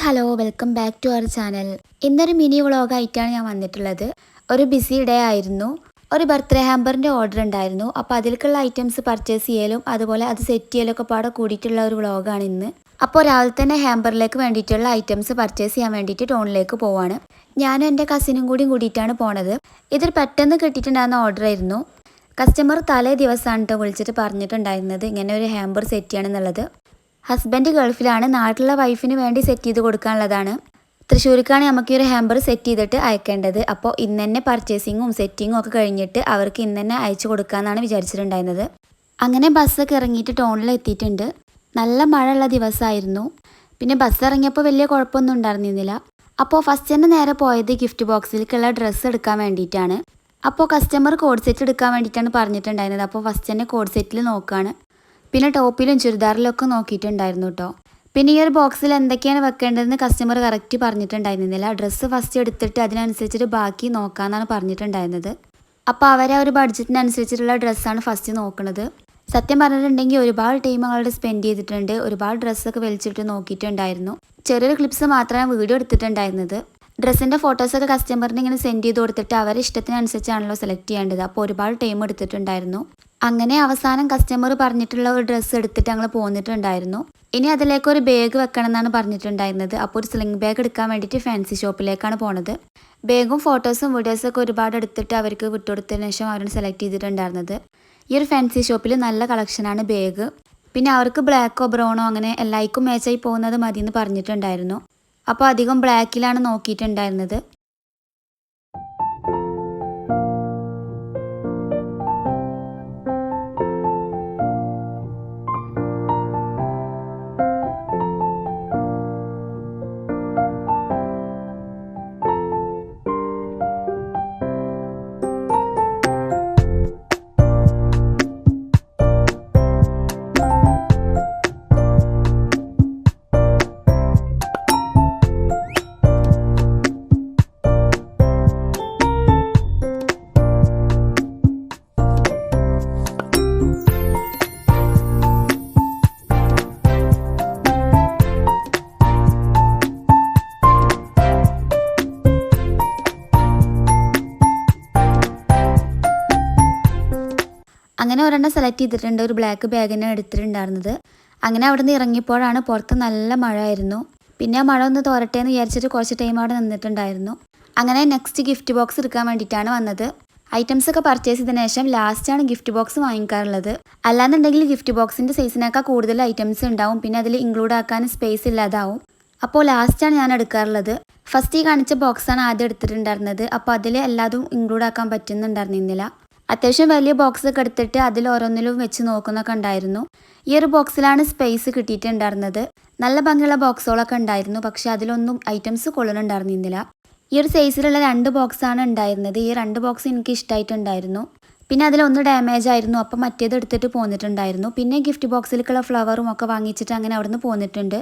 Hello welcome back to our channel. ഇന്നൊരു mini വ്ളോഗായിട്ടാണ് ഞാൻ വന്നിട്ടുള്ളത്. ഒരു ബിസി ഡേ ആയിരുന്നു. ഒരു ബർത്ത്ഡേ ഹാമ്പറിൻ്റെ ഓർഡർ ഉണ്ടായിരുന്നു. അപ്പോൾ അതിലേക്കുള്ള ഐറ്റംസ് പർച്ചേസ് ചെയ്യലും അതുപോലെ അത് സെറ്റ് ചെയ്യലൊക്കെ പാടെ കൂടിയിട്ടുള്ള ഒരു വ്ളോഗാണ് ഇന്ന്. അപ്പോൾ രാവിലെ തന്നെ ഹാമ്പറിലേക്ക് വേണ്ടിയിട്ടുള്ള ഐറ്റംസ് പർച്ചേസ് ചെയ്യാൻ വേണ്ടിയിട്ട് ടൗണിലേക്ക് പോവാണ്. ഞാനും എൻ്റെ കസിനും കൂടിയിട്ടാണ് പോണത്. ഇതൊരു പെട്ടെന്ന് കിട്ടിയിട്ടുണ്ടായിരുന്ന ഓർഡർ ആയിരുന്നു. കസ്റ്റമർ തലേ ദിവസമാണ് കേട്ടോ വിളിച്ചിട്ട് പറഞ്ഞിട്ടുണ്ടായിരുന്നത് ഇങ്ങനെ ഒരു ഹാമ്പർ സെറ്റ് ചെയ്യണമെന്നുള്ളത്. ഹസ്ബൻഡ് ഗൾഫിലാണ്, നാട്ടിലുള്ള വൈഫിന് വേണ്ടി സെറ്റ് ചെയ്ത് കൊടുക്കാനുള്ളതാണ്. തൃശ്ശൂർക്കാണ് നമുക്ക് ഈ ഒരു ഹാമ്പർ സെറ്റ് ചെയ്തിട്ട് അയക്കേണ്ടത്. അപ്പോൾ ഇന്ന് തന്നെ പർച്ചേസിങ്ങും സെറ്റിങ്ങും ഒക്കെ കഴിഞ്ഞിട്ട് അവർക്ക് ഇന്ന് തന്നെ അയച്ചു കൊടുക്കാമെന്നാണ് വിചാരിച്ചിട്ടുണ്ടായിരുന്നത്. അങ്ങനെ ബസ്സൊക്കെ ഇറങ്ങിയിട്ട് ടൗണിൽ എത്തിയിട്ടുണ്ട്. നല്ല മഴയുള്ള ദിവസമായിരുന്നു. പിന്നെ ബസ് ഇറങ്ങിയപ്പോൾ വലിയ കുഴപ്പമൊന്നും ഉണ്ടായിരുന്നില്ല. അപ്പോൾ ഫസ്റ്റ് തന്നെ നേരെ പോയത് ഗിഫ്റ്റ് ബോക്സിലേക്കുള്ള ഡ്രസ്സ് എടുക്കാൻ വേണ്ടിയിട്ടാണ്. അപ്പോൾ കസ്റ്റമർ കോഡ് സെറ്റ് എടുക്കാൻ വേണ്ടിയിട്ടാണ് പറഞ്ഞിട്ടുണ്ടായിരുന്നത്. അപ്പോൾ ഫസ്റ്റ് തന്നെ കോഡ് സെറ്റിൽ നോക്കുകയാണ്. പിന്നെ ടോപ്പിലും ചുരിദാറിലൊക്കെ നോക്കിയിട്ടുണ്ടായിരുന്നു കേട്ടോ. പിന്നെ ഈ ഒരു ബോക്സിൽ എന്തൊക്കെയാണ് വെക്കേണ്ടതെന്ന് കസ്റ്റമർ കറക്റ്റ് പറഞ്ഞിട്ടുണ്ടായിരുന്നില്ല. ഡ്രസ്സ് ഫസ്റ്റ് എടുത്തിട്ട് അതിനനുസരിച്ചിട്ട് ബാക്കി നോക്കാമെന്നാണ് പറഞ്ഞിട്ടുണ്ടായിരുന്നത്. അപ്പോൾ അവരെ ഒരു ബഡ്ജറ്റിനനുസരിച്ചിട്ടുള്ള ഡ്രസ്സാണ് ഫസ്റ്റ് നോക്കുന്നത്. സത്യം പറഞ്ഞിട്ടുണ്ടെങ്കിൽ ഒരുപാട് ടൈം ഞങ്ങളുടെ സ്പെൻഡ് ചെയ്തിട്ടുണ്ട്. ഒരുപാട് ഡ്രസ്സൊക്കെ വലിച്ചിട്ട് നോക്കിയിട്ടുണ്ടായിരുന്നു. ചെറിയൊരു ക്ലിപ്സ് മാത്രമേ വീഡിയോ എടുത്തിട്ടുണ്ടായിരുന്നത്. ഡ്രസ്സിൻ്റെ ഫോട്ടോസൊക്കെ കസ്റ്റമറിന് ഇങ്ങനെ സെൻഡ് ചെയ്ത് കൊടുത്തിട്ട് അവരെ ഇഷ്ടത്തിനനുസരിച്ചാണല്ലോ സെലക്ട് ചെയ്യേണ്ടത്. അപ്പോൾ ഒരുപാട് ടൈം എടുത്തിട്ടുണ്ടായിരുന്നു. അങ്ങനെ അവസാനം കസ്റ്റമർ പറഞ്ഞിട്ടുള്ള ഒരു ഡ്രസ്സ് എടുത്തിട്ട് ഞങ്ങൾ പോന്നിട്ടുണ്ടായിരുന്നു. ഇനി അതിലേക്ക് ഒരു ബാഗ് വെക്കണം എന്നാണ് പറഞ്ഞിട്ടുണ്ടായിരുന്നത്. അപ്പോൾ ഒരു സ്ലിംഗ് ബാഗ് എടുക്കാൻ വേണ്ടിയിട്ട് ഫാൻസി ഷോപ്പിലേക്കാണ് പോണത്. ബാഗും ഫോട്ടോസും വീഡിയോസൊക്കെ ഒരുപാട് എടുത്തിട്ട് അവർക്ക് വിട്ടുകൊടുത്തതിന് ശേഷം അവരാണ് സെലക്ട് ചെയ്തിട്ടുണ്ടായിരുന്നത്. ഈ ഒരു ഫാൻസി ഷോപ്പിൽ നല്ല കളക്ഷനാണ് ബാഗ്. പിന്നെ അവർക്ക് ബ്ലാക്കോ ബ്രൗണോ അങ്ങനെ എല്ലാവർക്കും മാച്ചായി പോകുന്നത് മതി എന്ന് പറഞ്ഞിട്ടുണ്ടായിരുന്നു. അപ്പോൾ അധികം ബ്ലാക്കിലാണ് നോക്കിയിട്ടുണ്ടായിരുന്നത്. അങ്ങനെ ഒരെണ്ണം സെലക്ട് ചെയ്തിട്ടുണ്ട്. ഒരു ബ്ലാക്ക് ബാഗിനെ എടുത്തിട്ടുണ്ടായിരുന്നത്. അങ്ങനെ അവിടെ നിന്ന് ഇറങ്ങിയപ്പോഴാണ് പുറത്ത് നല്ല മഴ ആയിരുന്നു. പിന്നെ ആ മഴ ഒന്ന് തോരട്ടെ എന്ന് വിചാരിച്ചിട്ട് കുറച്ച് ടൈം അവിടെ നിന്നിട്ടുണ്ടായിരുന്നു. അങ്ങനെ നെക്സ്റ്റ് ഗിഫ്റ്റ് ബോക്സ് എടുക്കാൻ വേണ്ടിയിട്ടാണ് വന്നത്. ഐറ്റംസ് ഒക്കെ പർച്ചേസ് ചെയ്തതിനു ശേഷം ലാസ്റ്റാണ് ഗിഫ്റ്റ് ബോക്സ് വാങ്ങിക്കാറുള്ളത്. അല്ലാന്നുണ്ടെങ്കിൽ ഗിഫ്റ്റ് ബോക്സിൻ്റെ സൈസിനേക്കാൾ കൂടുതൽ ഐറ്റംസ് ഉണ്ടാവും. പിന്നെ അതിൽ ഇൻക്ലൂഡ് ആക്കാൻ സ്പേസ് ഇല്ലാതാവും. അപ്പോൾ ലാസ്റ്റാണ് ഞാൻ എടുക്കാറുള്ളത്. ഫസ്റ്റ് ഈ കാണിച്ച ബോക്സാണ് ആദ്യം എടുത്തിട്ടുണ്ടായിരുന്നത്. അപ്പോൾ അതിൽ എല്ലാതും ഇൻക്ലൂഡ് ആക്കാൻ പറ്റുന്നുണ്ടായിരുന്നില്ല. അത്യാവശ്യം വലിയ ബോക്സ് ഒക്കെ എടുത്തിട്ട് അതിൽ ഓരോന്നിലും വെച്ച് നോക്കുന്നൊക്കെ ഉണ്ടായിരുന്നു. ഈ ഒരു ബോക്സിലാണ് സ്പേസ് കിട്ടിയിട്ടുണ്ടായിരുന്നത്. നല്ല ഭംഗിയുള്ള ബോക്സുകളൊക്കെ ഉണ്ടായിരുന്നു. പക്ഷെ അതിലൊന്നും ഐറ്റംസ് കൊള്ളുന്നുണ്ടായിരുന്നില്ല. ഈ ഒരു സൈസിലുള്ള 2 ബോക്സാണ് ഉണ്ടായിരുന്നത്. ഈ 2 ബോക്സ് എനിക്ക് ഇഷ്ടമായിട്ടുണ്ടായിരുന്നു. പിന്നെ അതിലൊന്ന് ഡാമേജ് ആയിരുന്നു. അപ്പം മറ്റേത് എടുത്തിട്ട് പോന്നിട്ടുണ്ടായിരുന്നു. പിന്നെ ഗിഫ്റ്റ് ബോക്സിലേക്കുള്ള ഫ്ലവറും ഒക്കെ വാങ്ങിച്ചിട്ട് അങ്ങനെ അവിടെ നിന്ന് പോന്നിട്ടുണ്ട്.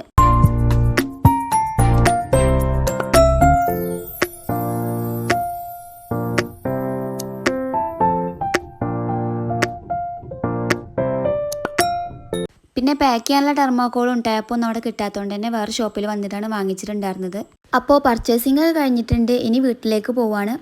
പിന്നെ പാക്ക് ചെയ്യാനുള്ള ടെർമോക്കോളും ടാപ്പൊന്നും അവിടെ കിട്ടാത്തതുകൊണ്ട് തന്നെ വേറെ ഷോപ്പിൽ വന്നിട്ടാണ് വാങ്ങിച്ചിട്ടുണ്ടായിരുന്നത്. അപ്പോൾ പർച്ചേസിങ് കഴിഞ്ഞിട്ടുണ്ട്. ഇനി വീട്ടിലേക്ക് പോവാണ്.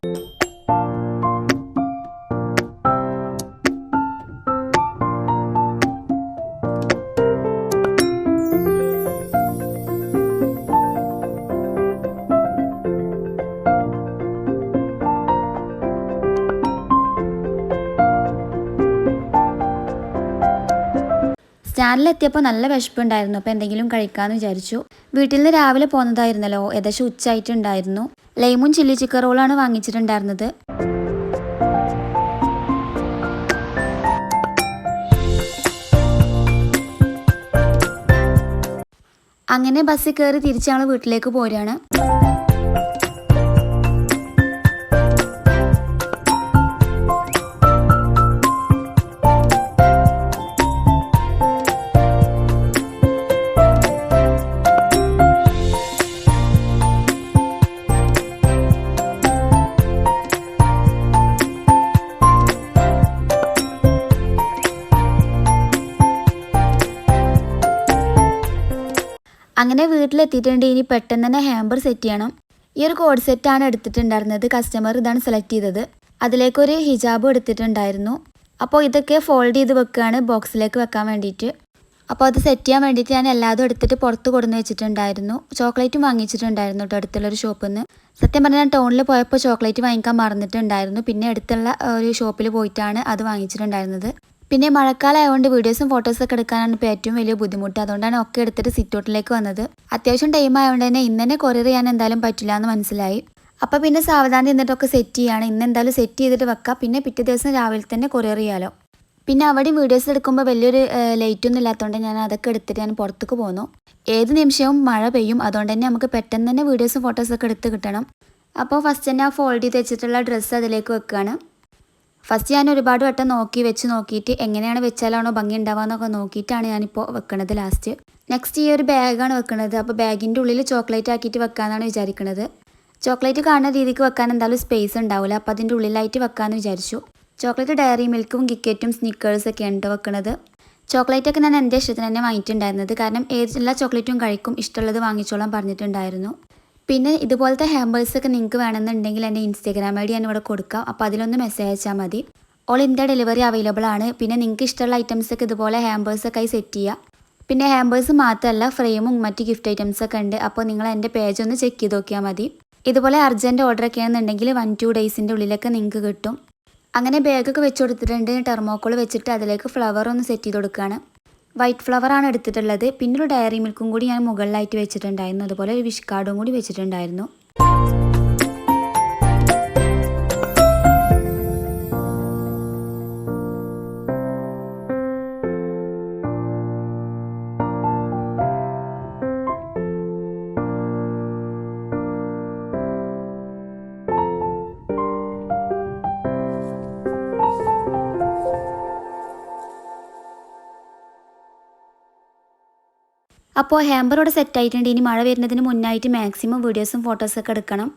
സ്റ്റാൻഡിലെത്തിയപ്പോൾ നല്ല വിശപ്പുണ്ടായിരുന്നു. അപ്പോൾ എന്തെങ്കിലും കഴിക്കാമെന്ന് വിചാരിച്ചു. വീട്ടിൽ നിന്ന് രാവിലെ പോകുന്നതായിരുന്നല്ലോ, ഏകദേശം ഉച്ചയായിട്ടുണ്ടായിരുന്നു. ലൈമും ചില്ലി ചിക്കൻ റോളാണ് വാങ്ങിച്ചിട്ടുണ്ടായിരുന്നത്. അങ്ങനെ ബസ്സിൽ കയറി തിരിച്ച് ഞങ്ങൾ വീട്ടിലേക്ക് പോരുകയാണ്. അങ്ങനെ വീട്ടിലെത്തിയിട്ടുണ്ട്. ഇനി പെട്ടെന്ന് തന്നെ ഹാമ്പർ സെറ്റ് ചെയ്യണം. ഈ ഒരു കോഡ് സെറ്റാണ് എടുത്തിട്ടുണ്ടായിരുന്നത്. കസ്റ്റമർ ഇതാണ് സെലക്ട് ചെയ്തത്. അതിലേക്കൊരു ഹിജാബ് എടുത്തിട്ടുണ്ടായിരുന്നു. അപ്പോൾ ഇതൊക്കെ ഫോൾഡ് ചെയ്ത് വെക്കുകയാണ് ബോക്സിലേക്ക് വെക്കാൻ വേണ്ടിയിട്ട്. അപ്പോൾ അത് സെറ്റ് ചെയ്യാൻ വേണ്ടിയിട്ട് ഞാൻ എല്ലാതും എടുത്തിട്ട് പുറത്ത് കൊടുന്ന് വെച്ചിട്ടുണ്ടായിരുന്നു. ചോക്ലേറ്റും വാങ്ങിച്ചിട്ടുണ്ടായിരുന്നു കേട്ടോ അടുത്തുള്ളൊരു ഷോപ്പിൽ നിന്ന്. സത്യം പറഞ്ഞാൽ ഞാൻ ടൗണിൽ പോയപ്പോൾ ചോക്ലേറ്റ് വാങ്ങിക്കാൻ മറന്നിട്ടുണ്ടായിരുന്നു. പിന്നെ അടുത്തുള്ള ഒരു ഷോപ്പിൽ പോയിട്ടാണ് അത് വാങ്ങിച്ചിട്ടുണ്ടായിരുന്നത്. പിന്നെ മഴക്കാലമായതുകൊണ്ട് വീഡിയോസും ഫോട്ടോസൊക്കെ എടുക്കാനാണ് ഇപ്പോൾ ഏറ്റവും വലിയ ബുദ്ധിമുട്ട്. അതുകൊണ്ടാണ് ഒക്കെ എടുത്തിട്ട് സിറ്റൗട്ടിലേക്ക് വന്നത്. അത്യാവശ്യം ടൈം ആയതുകൊണ്ട് തന്നെ ഇന്ന് തന്നെ കൊറിയർ ചെയ്യാൻ എന്തായാലും പറ്റില്ല എന്ന് മനസ്സിലായി. അപ്പോൾ പിന്നെ സാവധാനം എന്നിട്ടൊക്കെ സെറ്റ് ചെയ്യുകയാണ്. ഇന്ന് എന്തായാലും സെറ്റ് ചെയ്തിട്ട് വെക്കാം. പിന്നെ പിറ്റേ ദിവസം രാവിലെ തന്നെ കൊറിയർ ചെയ്യാലോ. പിന്നെ അവിടെയും വീഡിയോസ് എടുക്കുമ്പോൾ വലിയൊരു ലൈറ്റൊന്നും ഇല്ലാത്തതുകൊണ്ട് ഞാൻ അതൊക്കെ എടുത്തിട്ട് ഞാൻ പുറത്തേക്ക് പോന്നു. ഏത് നിമിഷവും മഴ പെയ്യും. അതുകൊണ്ട് തന്നെ നമുക്ക് പെട്ടെന്ന് തന്നെ വീഡിയോസും ഫോട്ടോസൊക്കെ എടുത്ത് കിട്ടണം. അപ്പോൾ ഫസ്റ്റ് തന്നെ ആ ഫോൾഡ് ചെയ്ത് വെച്ചിട്ടുള്ള ഡ്രസ്സ് അതിലേക്ക് വെക്കുകയാണ്. ഫസ്റ്റ് ഞാൻ ഒരുപാട് വട്ടം നോക്കിയിട്ട് എങ്ങനെയാണ് വെച്ചാലാണോ ഭംഗി ഉണ്ടാവുക എന്നൊക്കെ നോക്കിയിട്ടാണ് ഞാനിപ്പോൾ വെക്കണത് ലാസ്റ്റ്. നെക്സ്റ്റ് ഈ ഒരു ബാഗാണ് വെക്കുന്നത്. അപ്പോൾ ബാഗിൻ്റെ ഉള്ളിൽ ചോക്ലേറ്റ് ആക്കിയിട്ട് വെക്കാമെന്നാണ് വിചാരിക്കുന്നത്. ചോക്ലേറ്റ് കാണുന്ന രീതിക്ക് വെക്കാൻ എന്തായാലും സ്പേസ് ഉണ്ടാവില്ല. അപ്പോൾ അതിൻ്റെ ഉള്ളിലായിട്ട് വെക്കാമെന്ന് വിചാരിച്ചു. ചോക്ലേറ്റ് ഡയറി മിൽക്കും കിക്കറ്റും സ്നിക്കേഴ്സൊക്കെയാണ് കേട്ടോ വെക്കുന്നത്. ചോക്ലേറ്റൊക്കെ ഞാൻ എൻ്റെ ഇഷ്ടത്തിന് തന്നെ വാങ്ങിയിട്ടുണ്ടായിരുന്നത്. കാരണം എല്ലാ ചോക്ലേറ്റും കഴിക്കും, ഇഷ്ടമുള്ളത് വാങ്ങിച്ചോളാൻ പറഞ്ഞിട്ടുണ്ടായിരുന്നു. പിന്നെ ഇതുപോലത്തെ ഹാമ്പേഴ്സൊക്കെ നിങ്ങൾക്ക് വേണമെന്നുണ്ടെങ്കിൽ എൻ്റെ ഇൻസ്റ്റാഗ്രാം ഐ ഡി ഞാൻ ഇവിടെ കൊടുക്കാം. അപ്പോൾ അതിലൊന്ന് മെസ്സേജ് അയച്ചാൽ മതി. ഓൾ ഇന്ത്യ ഡെലിവറി അവൈലബിൾ ആണ്. പിന്നെ നിങ്ങൾക്ക് ഇഷ്ടമുള്ള ഐറ്റംസൊക്കെ ഇതുപോലെ ഹാമ്പേഴ്സൊക്കെ ആയി സെറ്റ് ചെയ്യുക. പിന്നെ ഹാമ്പേഴ്സ് മാത്രമല്ല ഫ്രെയിമും മറ്റ് ഗിഫ്റ്റ് ഐറ്റംസൊക്കെ ഉണ്ട്. അപ്പോൾ നിങ്ങൾ എൻ്റെ പേജ് ഒന്ന് ചെക്ക് ചെയ്ത് നോക്കിയാൽ മതി. ഇതുപോലെ അർജൻറ്റ് ഓർഡറൊക്കെ ആണെന്നുണ്ടെങ്കിൽ 1-2 ഡേയ്സിൻ്റെ ഉള്ളിലൊക്കെ നിങ്ങൾക്ക് കിട്ടും. അങ്ങനെ ബാഗൊക്കെ വെച്ച് കൊടുത്തിട്ടുണ്ട്. ടെർമോക്കോൾ വെച്ചിട്ട് അതിലേക്ക് ഫ്ലവർ ഒന്ന് സെറ്റ് ചെയ്ത് കൊടുക്കുകയാണ്. വൈറ്റ് ഫ്ലവറാണ് എടുത്തിട്ടുള്ളത്. പിന്നെ ഒരു ഡയറി മിൽക്കും കൂടി ഞാൻ മുകളിലായിട്ട് വെച്ചിട്ടുണ്ടായിരുന്നു. അതുപോലെ ഒരു വിഷ് കാർഡും കൂടി വെച്ചിട്ടുണ്ടായിരുന്നു. അപ്പോൾ ഹാമ്പർ ഇവിടെ സെറ്റ് ആയിട്ടുണ്ട്. ഇനി മഴ വരുന്നതിന് മുന്നായിട്ട് മാക്സിമം വീഡിയോസും ഫോട്ടോസൊക്കെ എടുക്കണം.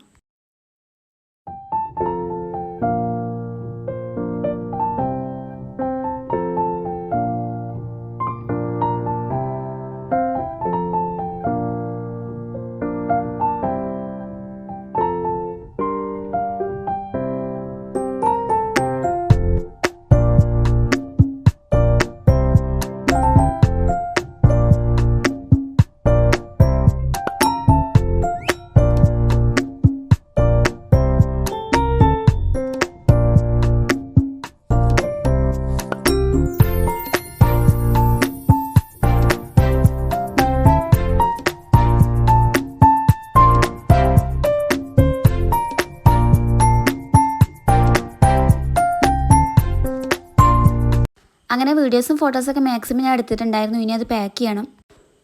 അങ്ങനെ വീഡിയോസും ഫോട്ടോസൊക്കെ മാക്സിമം ഞാൻ എടുത്തിട്ടുണ്ടായിരുന്നു. ഇനി അത് പാക്ക് ചെയ്യണം.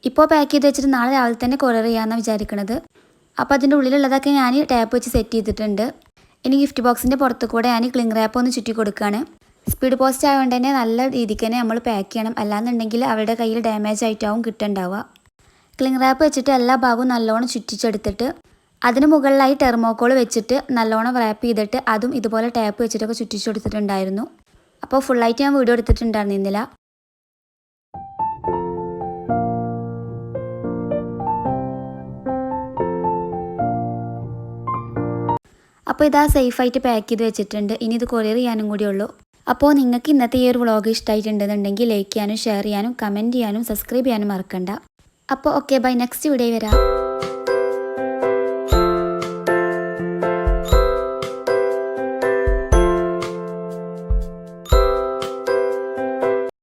ഇപ്പോൾ പാക്ക് ചെയ്ത് വെച്ചിട്ട് നാളെ രാവിലെ തന്നെ കൊറിയർ ചെയ്യാമെന്നാണ് വിചാരിക്കുന്നത്. അപ്പോൾ അതിൻ്റെ ഉള്ളിലുള്ളതൊക്കെ ഞാൻ ടാപ്പ് വെച്ച് സെറ്റ് ചെയ്തിട്ടുണ്ട്. ഇനി ഗിഫ്റ്റ് ബോക്സിൻ്റെ പുറത്ത് കൂടെ ഞാൻ ക്ലിംഗ് റാപ്പ് ഒന്ന് ചുറ്റി കൊടുക്കുകയാണ്. സ്പീഡ് പോസ്റ്റ് ആയതുകൊണ്ട് തന്നെ നല്ല രീതിക്ക് തന്നെ നമ്മൾ പാക്ക് ചെയ്യണം. അല്ലാന്നുണ്ടെങ്കിൽ അവരുടെ കയ്യിൽ ഡാമേജ് ആയിട്ടാവും കിട്ടുന്നുണ്ടാവുക. ക്ലിംഗ് റാപ്പ് വെച്ചിട്ട് എല്ലാ ഭാഗവും നല്ലോണം ചുറ്റിച്ചെടുത്തിട്ട് അതിന് മുകളിലായി ടെർമോക്കോൾ വെച്ചിട്ട് നല്ലോണം റാപ്പ് ചെയ്തിട്ട് അതും ഇതുപോലെ ടാപ്പ് വെച്ചിട്ടൊക്കെ ചുറ്റിച്ചെടുത്തിട്ടുണ്ടായിരുന്നു. അപ്പോൾ ഫുള്ളായിട്ട് ഞാൻ വീഡിയോ എടുത്തിട്ടുണ്ടായിരുന്നില്ല. അപ്പോൾ ഇതാ സേഫായിട്ട് പാക്ക് ചെയ്ത് വെച്ചിട്ടുണ്ട്. ഇനി ഇത് കൊറിയർ ചെയ്യാനും കൂടിയുള്ളൂ. അപ്പോൾ നിങ്ങൾക്ക് ഇന്നത്തെ ഈ ഒരു വ്ളോഗ് ഇഷ്ടമായിട്ടുണ്ടെന്നുണ്ടെങ്കിൽ ലൈക്ക് ചെയ്യാനും ഷെയർ ചെയ്യാനും കമൻറ്റ് ചെയ്യാനും സബ്സ്ക്രൈബ് ചെയ്യാനും മറക്കണ്ട. അപ്പോൾ ഓക്കെ ബൈ, നെക്സ്റ്റ് വീഡിയോ വരാം.